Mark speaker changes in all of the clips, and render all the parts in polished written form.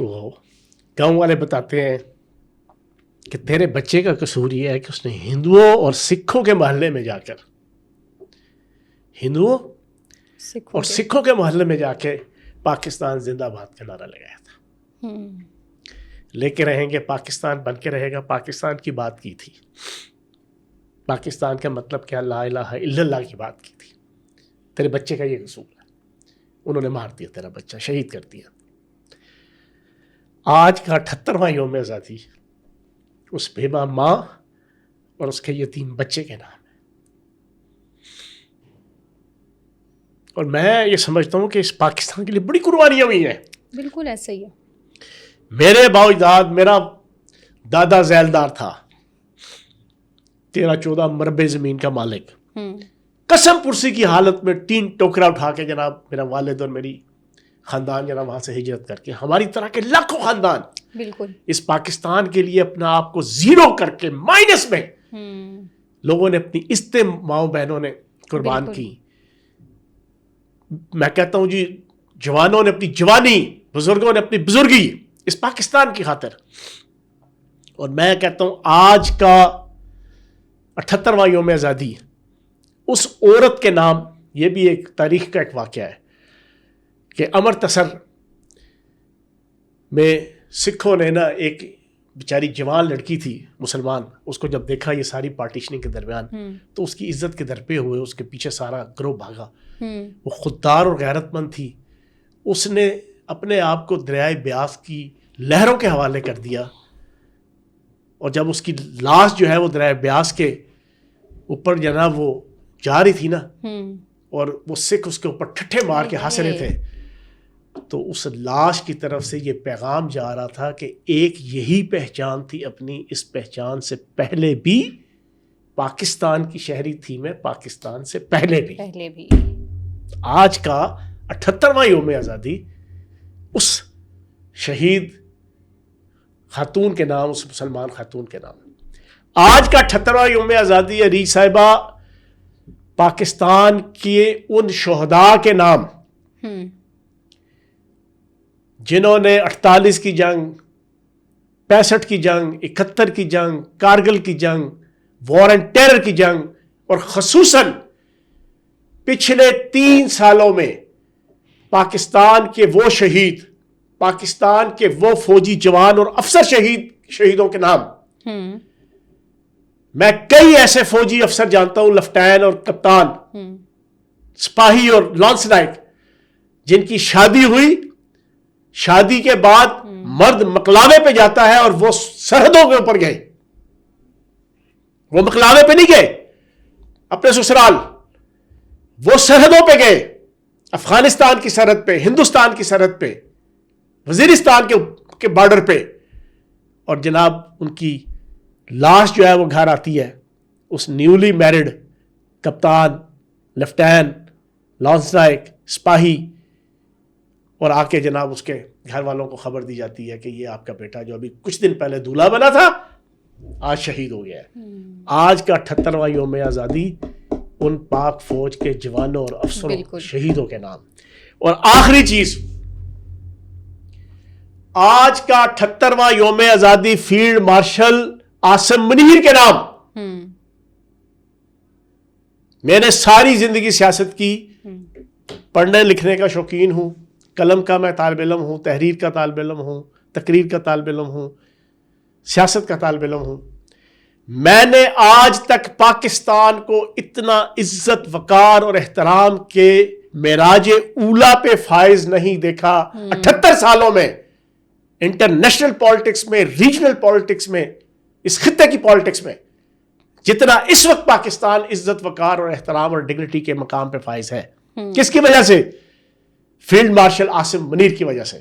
Speaker 1: تو گاؤں والے بتاتے ہیں کہ تیرے بچے کا قصور یہ ہے کہ اس نے ہندوؤں اور سکھوں کے محلے میں جا کر ہندوؤں اور سکھوں کے محلے میں جا کے پاکستان زندہ باد کا نعرہ لگایا تھا. لے کے رہیں گے پاکستان بن کے رہے گا، پاکستان کی بات کی تھی. پاکستان کا مطلب کیا؟ لا الہ الا اللہ کی بات کی تھی. تیرے بچے کا یہ قصور ہے، انہوں نے مار دیا تیرا بچہ، شہید کر دیا. آج کا 78واں یوم آزادی اس بیوہ ماں اور اس کے یتیم بچے کے نام ہے. اور میں یہ سمجھتا ہوں کہ اس پاکستان کے لیے بڑی قربانیاں ہوئی ہیں.
Speaker 2: بالکل ایسا ہی ہے.
Speaker 1: میرے باوجداد میرا دادا ذیلدار تھا، 13-14 مربع زمین کا مالک. قسم پرسی کی حالت میں 3 ٹوکرا اٹھا کے جناب میرا والد اور میری خاندان جناب وہاں سے ہجرت کر کے، ہماری طرح کے لاکھوں خاندان
Speaker 2: بالکل
Speaker 1: اس پاکستان کے لیے اپنا آپ کو زیرو کر کے مائنس میں لوگوں نے اپنی عزتیں ماؤں بہنوں نے قربان کی. میں کہتا ہوں جی، جوانوں نے اپنی جوانی، بزرگوں نے اپنی بزرگی اس پاکستان کی خاطر. اور میں کہتا ہوں آج کا 78واں یوم آزادی اس عورت کے نام، یہ بھی ایک تاریخ کا ایک واقعہ ہے کہ امرتسر میں سکھوں نے نا ایک بیچاری جوان لڑکی تھی مسلمان، اس کو جب دیکھا یہ ساری پارٹیشننگ کے درمیان تو اس کی عزت کے درپے ہوئے، اس کے پیچھے سارا گروہ بھاگا. وہ خوددار اور غیرت مند تھی. اس نے اپنے آپ کو دریائے بیاس کی لہروں کے حوالے کر دیا، اور جب اس کی لاش جو ہے وہ دریائے بیاس کے اوپر جناب وہ جا رہی تھی نا، اور وہ سکھ اس کے اوپر ٹھٹھے مار کے ہنس رہے تھے، تو اس لاش کی طرف سے یہ پیغام جا رہا تھا کہ ایک یہی پہچان تھی اپنی، اس پہچان سے پہلے بھی پاکستان کی شہری تھی میں، پاکستان سے پہلے بھی. آج کا 78واں یوم آزادی اس شہید خاتون کے نام، اس مسلمان خاتون کے نام. آج کا 78واں یوم آزادی عریج صاحبہ پاکستان کے ان شہداء کے نام جنہوں نے 48 کی جنگ، 65 کی جنگ، 71 کی جنگ، کارگل کی جنگ، وار اینڈ ٹیرر کی جنگ، اور خصوصاً پچھلے 3 سالوں میں پاکستان کے وہ شہید، پاکستان کے وہ فوجی جوان اور افسر شہیدوں کے نام. میں کئی ایسے فوجی افسر جانتا ہوں، لیفٹیننٹ اور کپتان، سپاہی اور لانس نائک، جن کی شادی ہوئی، شادی کے بعد مرد مقلاوے پہ جاتا ہے اور وہ سرحدوں کے اوپر گئے. وہ مقلاوے پہ نہیں گئے اپنے سسرال، وہ سرحدوں پہ گئے، افغانستان کی سرحد پہ، ہندوستان کی سرحد پہ، وزیرستان کے بارڈر پہ. اور جناب ان کی لاش جو ہے وہ گھر آتی ہے، اس نیولی میرڈ کپتان، لیفٹیننٹ، لانس نائک، سپاہی، اور آ کے جناب اس کے گھر والوں کو خبر دی جاتی ہے کہ یہ آپ کا بیٹا جو ابھی کچھ دن پہلے دولہا بنا تھا آج شہید ہو گیا ہے. آج کا 78واں یوم آزادی ان پاک فوج کے جوانوں اور افسروں، شہیدوں کے نام. اور آخری چیز، آج کا 78واں یوم آزادی فیلڈ مارشل عاصم منیر کے نام. میں نے ساری زندگی سیاست کی، پڑھنے لکھنے کا شوقین ہوں، قلم کا میں طالب علم ہوں، تحریر کا طالب علم ہوں، تقریر کا طالب علم ہوں، سیاست کا طالب علم ہوں. میں نے آج تک پاکستان کو اتنا عزت، وقار اور احترام کے معراج اولا پہ فائز نہیں دیکھا 78 سالوں میں. انٹرنیشنل پالیٹکس میں، ریجنل پالیٹکس میں، اس خطے کی پالیٹکس میں جتنا اس وقت پاکستان عزت، وقار اور احترام اور ڈگنیٹی کے مقام پہ فائز ہے. کس کی وجہ سے؟ فیلڈ مارشل عاصم منیر کی وجہ سے.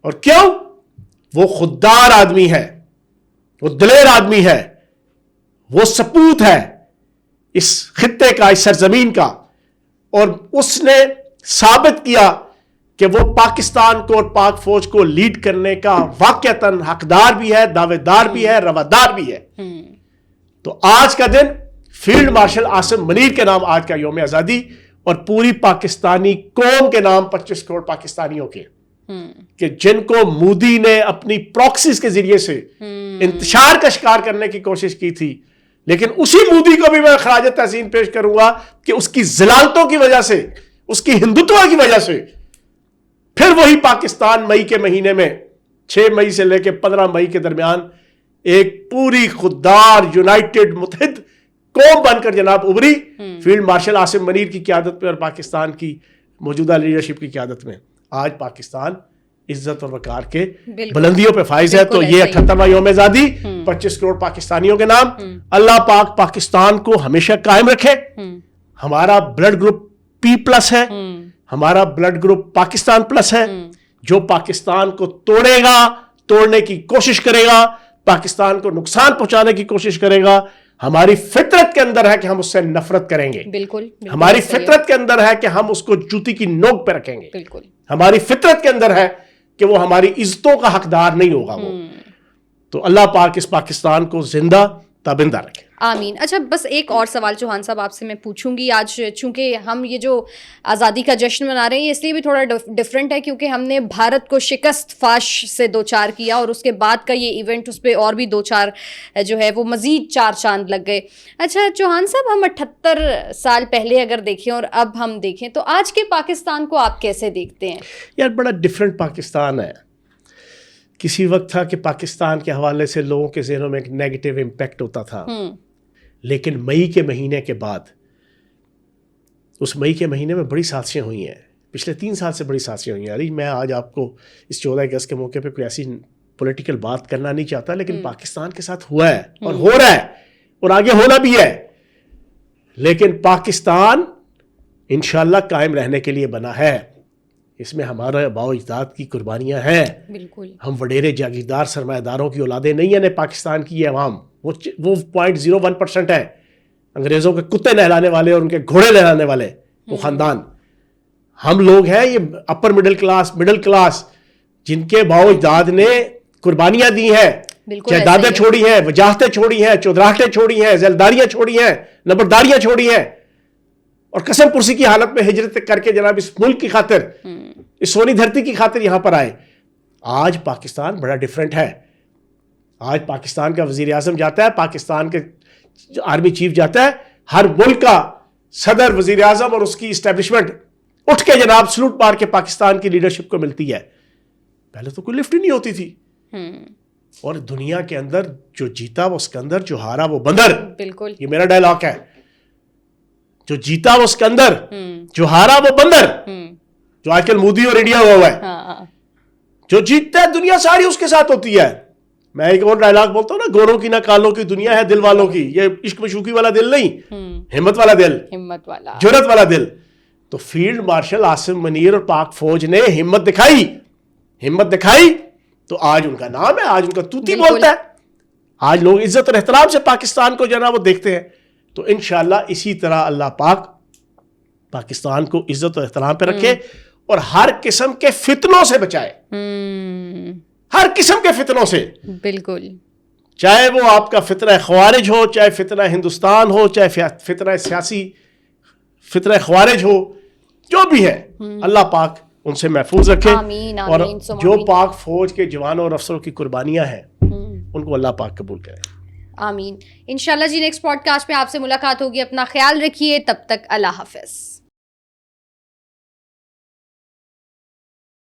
Speaker 1: اور کیوں؟ وہ خوددار آدمی ہے، وہ دلیر آدمی ہے، وہ سپوت ہے اس خطے کا، اس سرزمین کا. اور اس نے ثابت کیا کہ وہ پاکستان کو اور پاک فوج کو لیڈ کرنے کا واقعتاً حقدار بھی ہے، دعوے دار بھی ہے، روادار بھی ہے. تو آج کا دن فیلڈ مارشل عاصم منیر کے نام آج کا یوم آزادی، اور پوری پاکستانی قوم کے نام 25 کروڑ پاکستانیوں کے کہ جن کو مودی نے اپنی پراکسیز کے ذریعے سے انتشار کا شکار کرنے کی کوشش کی تھی، لیکن اسی مودی کو بھی میں خراج تحسین پیش کروں گا کہ اس کی ذلالتوں کی وجہ سے، اس کی ہندوتوا کی وجہ سے پھر وہی پاکستان مئی کے مہینے میں 6 مئی سے لے کے 15 مئی کے درمیان ایک پوری خوددار یونائٹڈ متحد قوم بن کر جناب ابھری، فیلڈ مارشل عاصم منیر کی قیادت میں اور پاکستان کی موجودہ لیڈرشپ کی قیادت میں آج پاکستان عزت اور وقار کے بلندیوں پہ فائز ہے۔ تو یہ 78واں یوم آزادی 25 کروڑ پاکستانیوں کے نام، اللہ پاک پاکستان کو ہمیشہ قائم رکھے۔ ہمارا بلڈ گروپ P+ ہے، ہمارا بلڈ گروپ پاکستان پلس ہے۔ جو پاکستان کو توڑے گا، توڑنے کی کوشش کرے گا، پاکستان کو نقصان پہنچانے کی کوشش کرے گا، ہماری فطرت کے اندر ہے کہ ہم اس سے نفرت کریں گے۔ بالکل ہماری فطرت کے اندر ہے کہ ہم اس کو جوتی کی نوک پہ رکھیں گے۔ بالکل ہماری فطرت کے اندر ہے کہ وہ ہماری عزتوں کا حقدار نہیں ہوگا وہ۔ تو اللہ پاک اس پاکستان کو زندہ تابندہ رکھے،
Speaker 2: آمین۔ اچھا بس ایک اور سوال چوہان صاحب آپ سے میں پوچھوں گی، آج چونکہ ہم یہ جو آزادی کا جشن منا رہے ہیں اس لیے بھی تھوڑا ڈفرینٹ ہے کیونکہ ہم نے بھارت کو شکست فاش سے 2 4 کیا، اور اس کے بعد کا یہ ایونٹ اس پہ اور بھی 2 4 جو ہے وہ مزید 4 چاند لگ گئے۔ اچھا چوہان صاحب، ہم 78 سال پہلے اگر دیکھیں اور اب ہم دیکھیں تو آج کے پاکستان کو آپ کیسے دیکھتے ہیں؟
Speaker 1: یار بڑا ڈفرینٹ پاکستان ہے۔ کسی وقت تھا کہ پاکستان کے حوالے سے لوگوں کے ذہنوں میں ایک نیگیٹو امپیکٹ ہوتا تھا، لیکن مئی کے مہینے کے بعد، اس مئی کے مہینے میں بڑی سازشیں ہوئی ہیں، پچھلے 3 سال سے بڑی سازشیں ہوئی ہیں۔ میں آج آپ کو اس 14 اگست کے موقع پہ کوئی ایسی پولیٹیکل بات کرنا نہیں چاہتا، لیکن پاکستان کے ساتھ ہوا ہے اور ہو رہا ہے اور آگے ہونا بھی ہے، لیکن پاکستان انشاءاللہ قائم رہنے کے لیے بنا ہے۔ اس میں ہمارا آباء و اجداد کی قربانیاں ہیں۔ بالکل ہم وڈیرے جاگیردار سرمایہ داروں کی اولادیں نہیں ہیں۔ پاکستان کی یہ عوام وہ 0.01% ہے، انگریزوں کے کتے نہلانے والے اور ان کے گھوڑے نہلانے والے وہ خاندان۔ ہم لوگ ہیں یہ اپر مڈل کلاس جن کے آباء و اجداد نے قربانیاں دی ہیں، جائیدادیں چھوڑی ہیں، وجاہتیں چھوڑی ہیں، چودراہٹیں چھوڑی ہیں، ذیلداریاں چھوڑی ہیں، نبرداریاں چھوڑی ہیں، اور قسم پرسی کی حالت میں ہجرت کر کے جناب اس ملک کی خاطر، اس سونی دھرتی کی خاطر یہاں پر آئے۔ آج پاکستان بڑا ڈیفرنٹ ہے۔ آج پاکستان کا وزیر اعظم جاتا ہے، پاکستان کے آرمی چیف جاتا ہے، ہر ملک کا صدر، وزیر اعظم اور اس کی اسٹیبلشمنٹ اٹھ کے جناب سلوٹ مار کے پاکستان کی لیڈرشپ کو ملتی ہے۔ پہلے تو کوئی لفٹ ہی نہیں ہوتی تھی۔ اور دنیا کے اندر جو جیتا وہ اسکندر، جو ہارا وہ بندر۔ بالکل یہ میرا ڈائلاگ ہے، جو جیتا وہ اسکندر، جو ہارا وہ بندر، جو آج کل مودی اور انڈیا ہوا ہے۔ جو جیتتا ہے دنیا ساری اس کے ساتھ ہوتی ہے۔ میں ایک اور ڈائلاگ بولتا ہوں نا، گوروں کی نہ کالوں کی دنیا ہے دل والوں کی۔ یہ عشق مشوقی والا دل نہیں، ہمت والا دل، جرأت والا دل۔ تو فیلڈ مارشل عاصم منیر اور پاک فوج نے ہمت دکھائی تو آج ان کا نام ہے، آج ان کا توتی بولتا ہے۔ آج لوگ عزت اور احترام سے پاکستان کو جو ہے نا وہ دیکھتے ہیں۔ تو انشاءاللہ اسی طرح اللہ پاک پاکستان کو عزت و احترام پہ رکھے اور ہر قسم کے فتنوں سے بچائے، ہر قسم کے فتنوں سے۔ بالکل، چاہے وہ آپ کا فتنہ خوارج ہو، چاہے فتنہ ہندوستان ہو، چاہے فتنہ سیاسی فتنہ خوارج ہو، جو بھی ہے اللہ پاک ان سے محفوظ رکھے۔ اور جو پاک فوج کے جوانوں اور افسروں کی قربانیاں ہیں ان کو اللہ پاک قبول کرے۔
Speaker 2: آمین۔ انشاءاللہ جی نیکسٹ پوڈ کاسٹ میں آپ سے ملاقات ہوگی۔ اپنا خیال رکھیے، تب تک اللہ حافظ۔